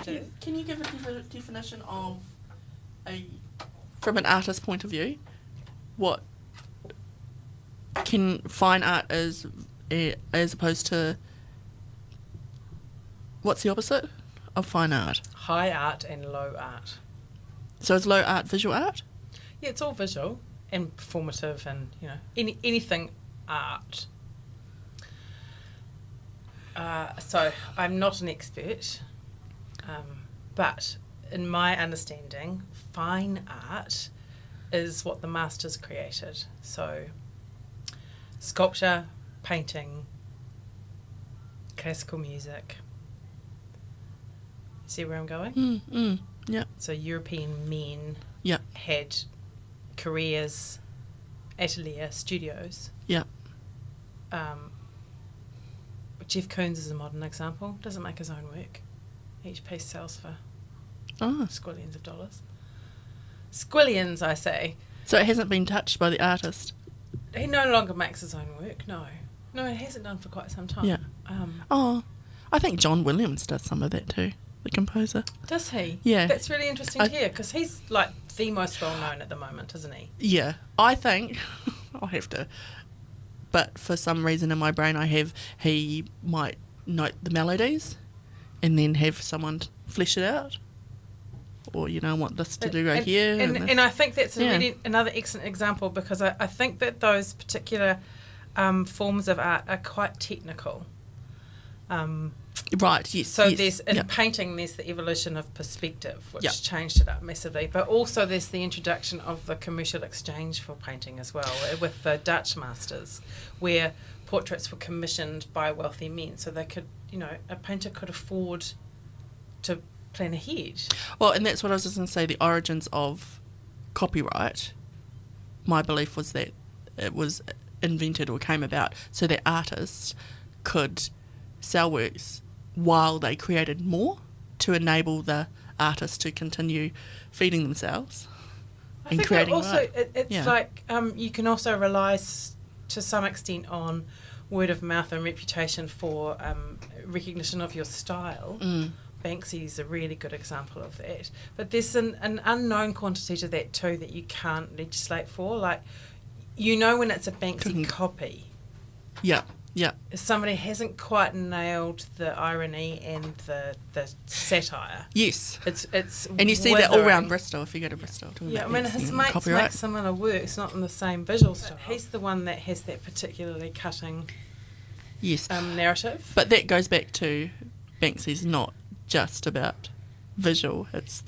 Can you give a definition of from an artist's point of view, what can fine art is as opposed to what's the opposite of fine art? High art and low art. So is low art visual art? Yeah, it's all visual and performative, and anything art. So I'm not an expert, but in my understanding, fine art is what the masters created. So sculpture, painting, classical music. See where I'm going? Yeah. So European men Yeah. had careers, atelier, studios. Yeah. Jeff Koons is a modern example. Doesn't make his own work. Each piece sells for squillions of dollars. Squillions, I say. So it hasn't been touched by the artist? He no longer makes his own work, no. No, he hasn't done for quite some time. Yeah. I think John Williams does some of that too, the composer. Does he? Yeah. That's really interesting to hear, because he's like the most well-known at the moment, isn't he? Yeah. I think, I'll have to, but for some reason in my brain he might note the melodies and then have someone flesh it out. Or, want this to do here. And I think that's really another excellent example, because I think that those particular forms of art are quite technical. Right, yes. So there's, in painting, there's the evolution of perspective, which changed it up massively. But also there's the introduction of the commercial exchange for painting as well, with the Dutch masters, where portraits were commissioned by wealthy men. So they could, a painter could afford to plan ahead. Well, and that's what I was just going to say, the origins of copyright, my belief was that it was invented or came about so that artists could sell works while they created more to enable the artists to continue feeding themselves and creating also art. It's like you can also rely to some extent on word of mouth and reputation for recognition of your style. Banksy's a really good example of that. But there's an unknown quantity to that too that you can't legislate for. Like, when it's a Banksy copy. Yeah. Yeah. Somebody hasn't quite nailed the irony and the satire. Yes. It's and you see that all around Bristol if you go to Bristol. Yeah, I mean, his mates make similar works, not in the same visual style. He's the one that has that particularly cutting narrative. But that goes back to Banksy's not just about visual, it's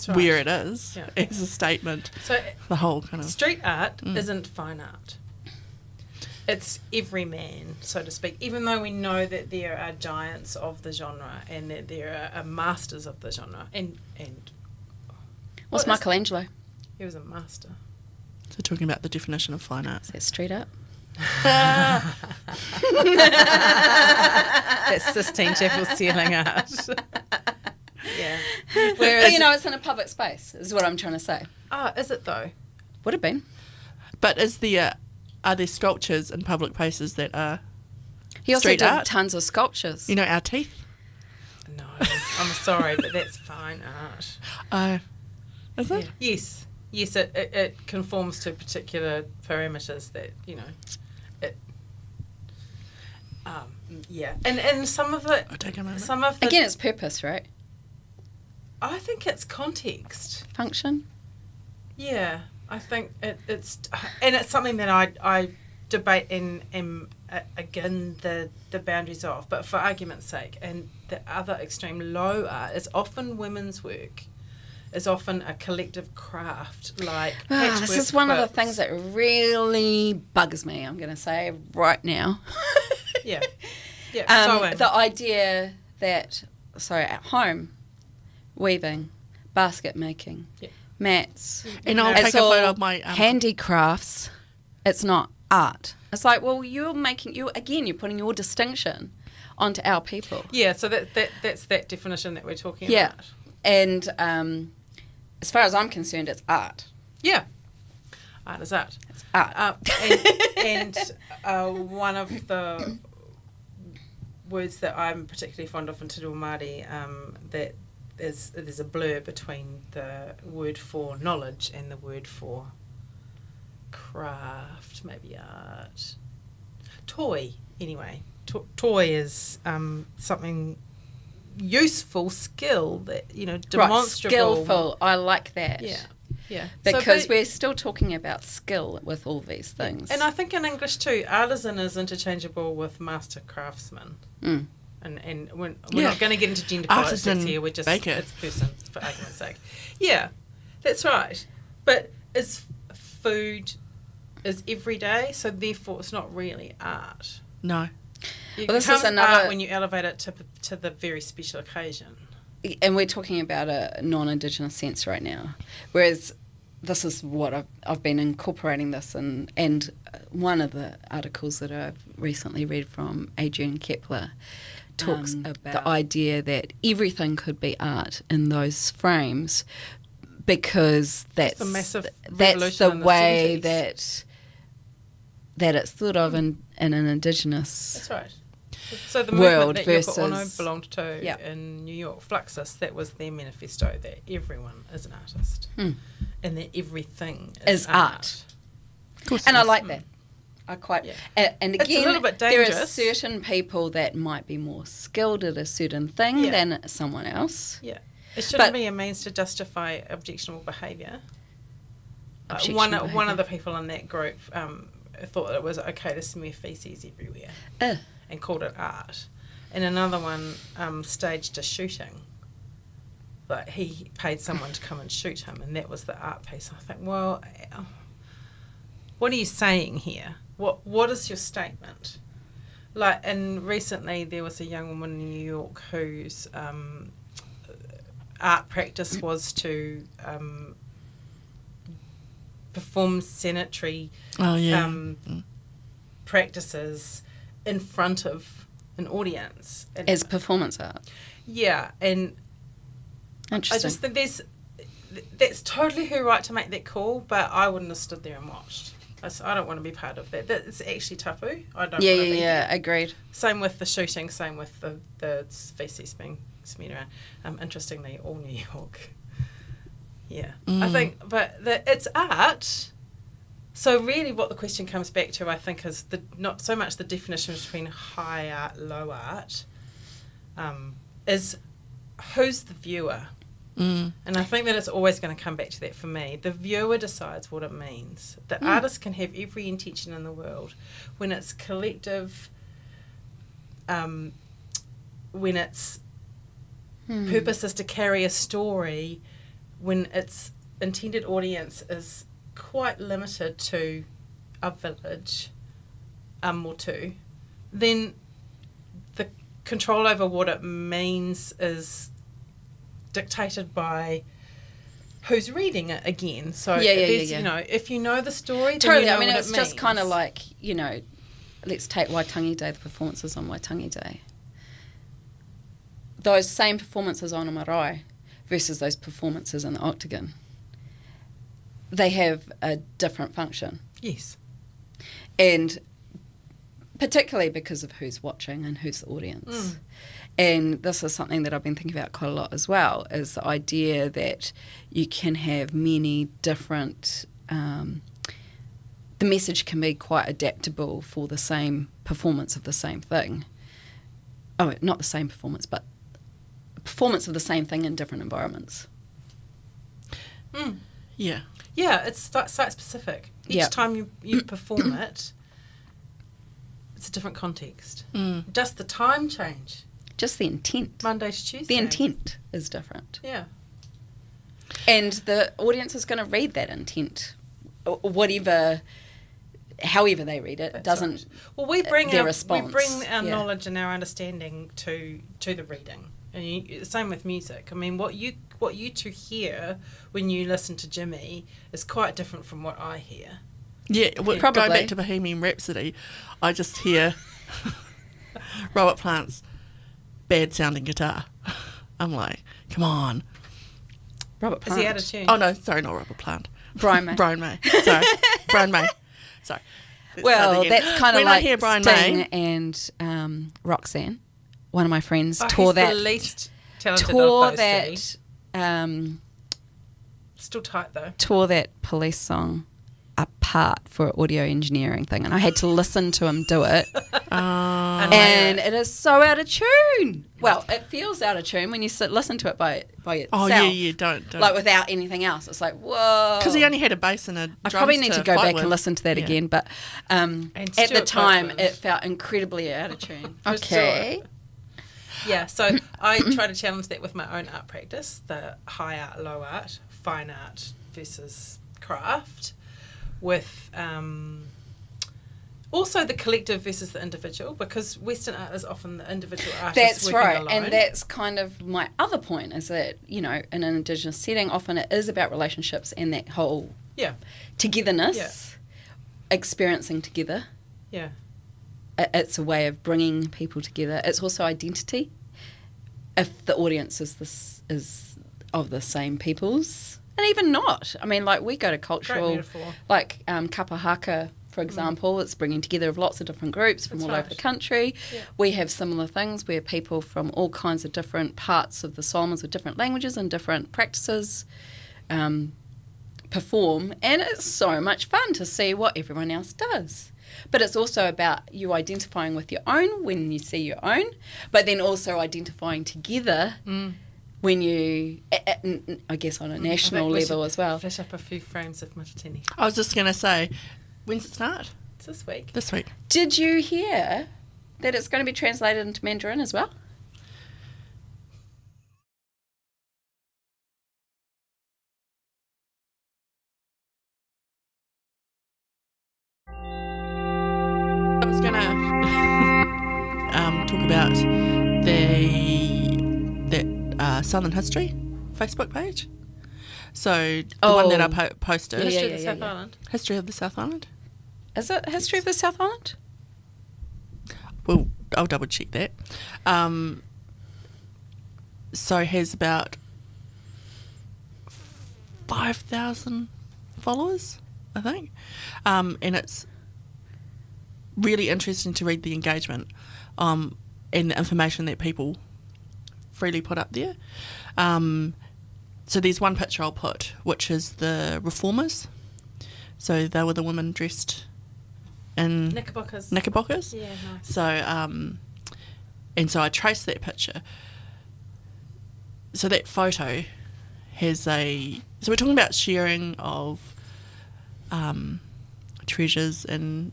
where it is as a statement. So the whole kind of... Street art isn't fine art. It's everyman, so to speak, even though we know that there are giants of the genre and that there are masters of the genre. And what's Michelangelo? He was a master. So talking about the definition of fine art. Is that street art? That's Sistine Chapel ceiling art. Yeah. Whereas, it's in a public space, is what I'm trying to say. Oh, is it though? Would have been. But are there sculptures in public places that are He also street did art? tons of sculptures. Our teeth? No, I'm sorry, but that's fine art. Is it? Yeah. Yes, it conforms to particular parameters that, and some of it... I'll take a moment. Again, it's purpose, right? I think it's context. Function? Yeah, I think it's... And it's something that I debate and am again the boundaries of, but for argument's sake. And the other extreme, low art, is often women's work. Is often a collective craft, like patchwork. This is one of the things that really bugs me, I'm going to say, right now. Yeah. The idea that, at home, weaving, basket making, mats, and I'll take a photo of my handicrafts. It's not art. It's like, well, you're putting your distinction onto our people. Yeah, so that's that definition that we're talking about. Yeah, and as far as I'm concerned, it's art. Yeah, art is art. It's art. And one of the words that I'm particularly fond of in Te Reo Māori that there's a blur between the word for knowledge and the word for craft, maybe art. Toy, anyway. Toy is something useful, skill, that, demonstrable. Right, skillful. I like that. Yeah. Because we're still talking about skill with all these things. And I think in English too, artisan is interchangeable with master craftsman. Mm. And we're not going to get into gender politics here. We're just it's person for argument's sake. Yeah, that's right. But food is everyday, so therefore it's not really art. No. It becomes art when you elevate it to the very special occasion. And we're talking about a non-Indigenous sense right now, whereas this is what I've been incorporating this in, and one of the articles that I've recently read from Adrian Kepler talks about the idea that everything could be art in those frames, because that's the way that it's thought of in an Indigenous. That's right. So the world movement that versus, Yoko Ono belonged to in New York, Fluxus, that was their manifesto, that everyone is an artist and that everything is art. And I like that. I quite and again, it's a little bit there are dangerous. certain people that might be more skilled at a certain thing than someone else. Yeah, it shouldn't be a means to justify objectionable behaviour. One of the people in that group thought it was okay to smear faeces everywhere and called it art, and another one staged a shooting. But he paid someone to come and shoot him, and that was the art piece. I think, well, what are you saying here? What is your statement? And recently there was a young woman in New York whose art practice was to perform sanitary practices in front of an audience. As performance art. Yeah, and interesting. I just think that's totally her right to make that call, but I wouldn't have stood there and watched. I don't want to be part of that. It's actually tapu. I don't want to be there. Agreed. Same with the shooting, same with the faeces being smeared around. Interestingly, all New York. Yeah. I think, but it's art. So really what the question comes back to, I think, is not so much the definition between high art, low art, is who's the viewer? And I think that it's always going to come back to that for me. The viewer decides what it means. The artist can have every intention in the world. When it's collective, when its purpose is to carry a story, when its intended audience is quite limited to a village or two, then the control over what it means is dictated by who's reading it again. So if you know the story, then totally. you know I mean, what it's it just means. kind of like, let's take Waitangi Day, the performances on Waitangi Day. Those same performances on a marae versus those performances in the octagon, they have a different function. Yes. And particularly because of who's watching and who's the audience. And this is something that I've been thinking about quite a lot as well, is the idea that you can have many different... the message can be quite adaptable for the same performance of the same thing. Oh, not the same performance, but performance of the same thing in different environments. Yeah, it's site-specific. Each time you perform it, it's a different context. Just the time change. Just the intent. Monday to Tuesday. The intent is different. Yeah. And the audience is going to read that intent, however they read it. That's doesn't. Right. Well, we bring their our response. We bring our knowledge and our understanding to the reading, and same with music. I mean, what you two hear when you listen to Jimmy is quite different from what I hear. Yeah, Probably. Going back to Bohemian Rhapsody, I just hear Robert Plant's bad sounding guitar. I'm like, come on. Robert Plant. Is he out of tune? Oh no, sorry, not Robert Plant. Brian May. Brian May. Sorry. Brian May. Sorry. Well, that's kind of when like I hear Brian Sting May and Roxanne. One of my friends tore that. He's the least Talented tore of those that Still tight though. tore that police song apart for an audio engineering thing, and I had to listen to him do it. And it is so out of tune. Well, it feels out of tune when you listen to it by itself. Oh, yeah, don't. Like without anything else. It's like, whoa. Because he only had a bass and a drums. I probably need to go fight back with. and listen to that again, but at the time it felt incredibly out of tune. Okay. Yeah, so I try to challenge that with my own art practice, the high art, low art, fine art versus craft, with also the collective versus the individual, because Western art is often the individual artist That's working right, alone. and that's kind of my other point, is that, in an Indigenous setting, often it is about relationships and that whole togetherness, experiencing together. Yeah. It's a way of bringing people together. It's also identity. If the audience is of the same peoples, and even not. I mean, like, we go to cultural, like Kapahaka, for example, it's bringing together of lots of different groups from over the country. Yeah. We have similar things where people from all kinds of different parts of the Solomons with different languages and different practices perform, and it's so much fun to see what everyone else does. But it's also about you identifying with your own when you see your own, but then also identifying together when you, I guess, on a national level as well. Flash up a few frames of Matatini. I was just going to say, when's it start? It's this week. This week. Did you hear that it's going to be translated into Mandarin as well? I was going to talk about the Southern History Facebook page. So the one that I posted. History of the South Island. History of the South Island. Is it History of the South Island? Well, I'll double check that. So it has about 5,000 followers, I think. And it's really interesting to read the engagement and the information that people freely put up there. So there's one picture I'll put, which is the reformers. So they were the women dressed in knickerbockers. Yeah, nice. So and so I traced that picture. So that photo has so we're talking about sharing of treasures and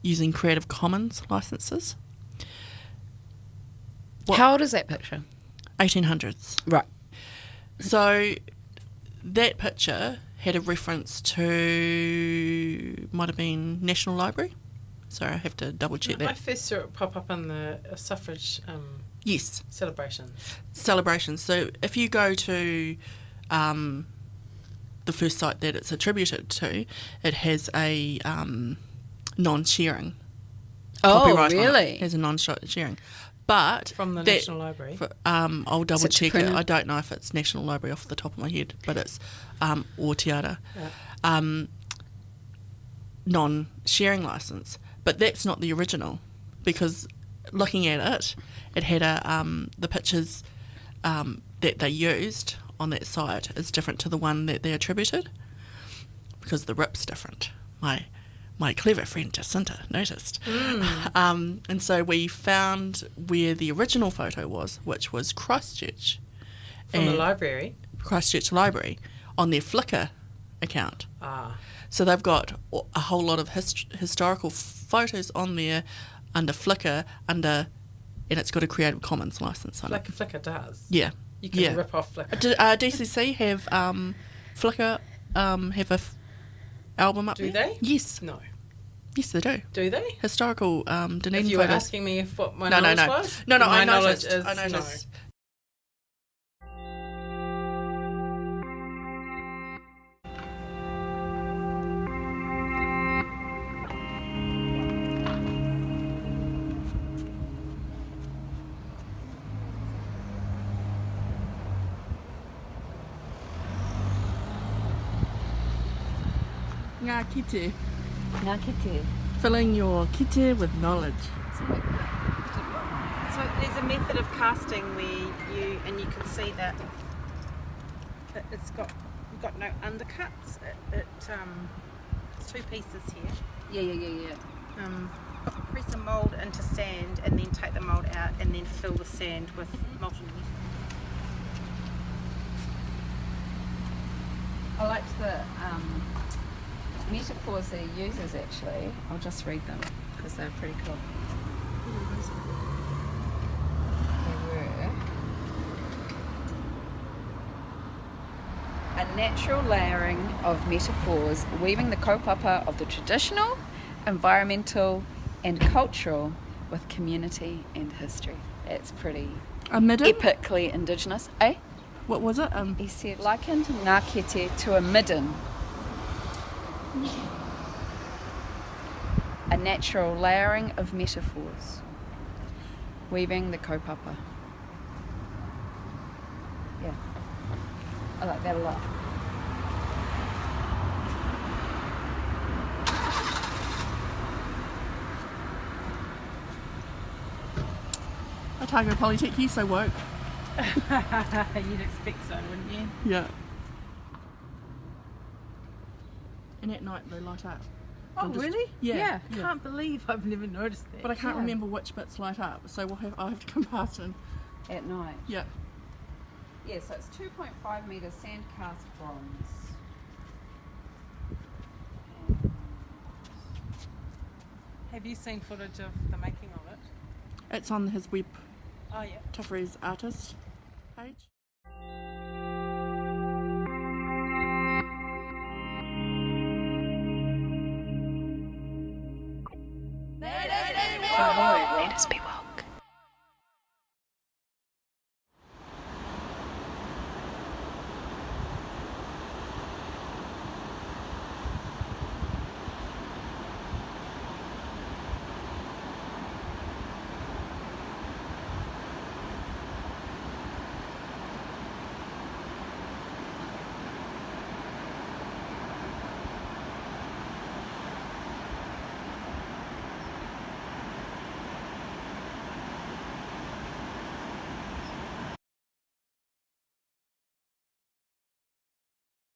using Creative Commons licenses. How old is that picture? 1800s. Right. So that picture had a reference to, might have been National Library. Sorry, I have to double check that. I first saw it pop up on the suffrage yes. celebrations. So if you go to the first site that it's attributed to, it has a non-sharing copyright on it. Really? It has a non-sharing. But from the National Library. I'll double check it. I don't know if it's National Library off the top of my head, but it's or Te Ara. Yeah. Non-sharing license. But that's not the original, because looking at it, it had the pictures that they used on that site is different to the one that they attributed, because the rip's different. My clever friend Jacinta noticed. And so we found where the original photo was, which was Christchurch. From the library? Christchurch Library, on their Flickr account. So they've got a whole lot of historical photos on there under Flickr, and it's got a Creative Commons license on it. Like a Flickr does? Yeah. You can rip off Flickr. DCC have Flickr have a album up there. Do they? Yes. No. Yes, they do. Do they? Historical Dunedin If you were photos. asking me if what my knowledge was? No, my I knowledge noticed. is I noticed. Ngā Kete. Ngā Kete. Filling your kete with knowledge. It's So there's a method of casting where you can see that it's got no undercuts. It's 2 pieces here. Yeah. Press a mould into sand and then take the mould out and then fill the sand with molten metal. I liked the metaphors that he uses actually. I'll just read them because they're pretty cool. They were a natural layering of metaphors, weaving the kaupapa of the traditional, environmental and cultural with community and history. It's pretty A midden? epically indigenous, eh? What was it? He said, likened Ngā Kete to a midden. A natural layering of metaphors, weaving the kaupapa. Yeah, I like that a lot. Otago Polytechnic, you so woke. You'd expect so, wouldn't you? Yeah. And at night they light up. Oh, I'm just- really? Yeah. Can't believe I've never noticed that. But I can't Yeah. remember which bits light up, so I'll have to come past and At night. yeah. Yeah, so it's 2.5 metres sand cast bronze. Have you seen footage of the making of it? It's on his web, Oh, yeah. Tuffery's artist page.